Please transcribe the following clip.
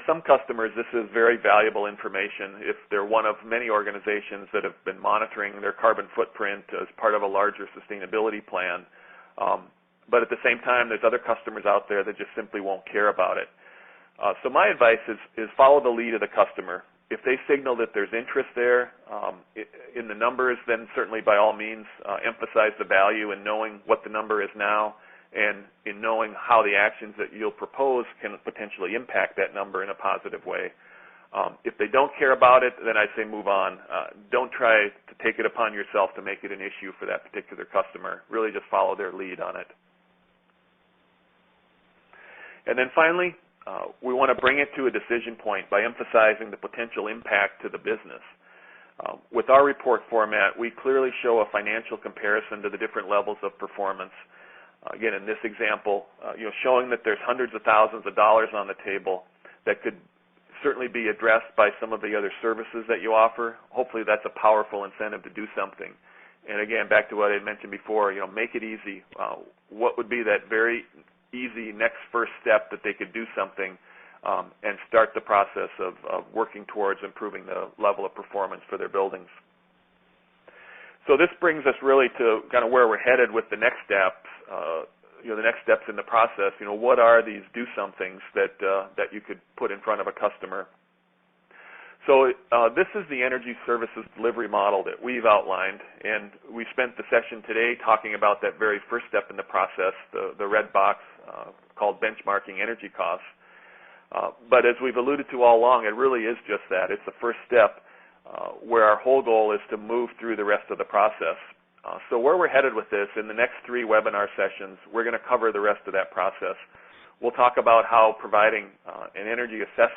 some customers, this is very valuable information if they're one of many organizations that have been monitoring their carbon footprint as part of a larger sustainability plan. But at the same time, there's other customers out there that just simply won't care about it. So my advice is follow the lead of the customer. If they signal that there's interest there in the numbers, then certainly by all means emphasize the value in knowing what the number is now and in knowing how the actions that you'll propose can potentially impact that number in a positive way. If they don't care about it, then I'd say move on. Don't try to take it upon yourself to make it an issue for that particular customer. Really just follow their lead on it. And then finally, we want to bring it to a decision point by emphasizing the potential impact to the business. With our report format, we clearly show a financial comparison to the different levels of performance. Again, in this example, showing that there's hundreds of thousands of dollars on the table that could certainly be addressed by some of the other services that you offer. Hopefully that's a powerful incentive to do something. And again, back to what I mentioned before, make it easy. What would be that very easy next first step that they could do something and start the process of working towards improving the level of performance for their buildings. So this brings us really to kind of where we're headed with the next steps. The next steps in the process. What are these do-somethings that you could put in front of a customer? So this is the energy services delivery model that we've outlined, and we spent the session today talking about that very first step in the process, the red box called benchmarking energy costs. But as we've alluded to all along, it really is just that. It's the first step where our whole goal is to move through the rest of the process. So where we're headed with this, in the next 3 webinar sessions, we're going to cover the rest of that process. We'll talk about how providing an energy assessment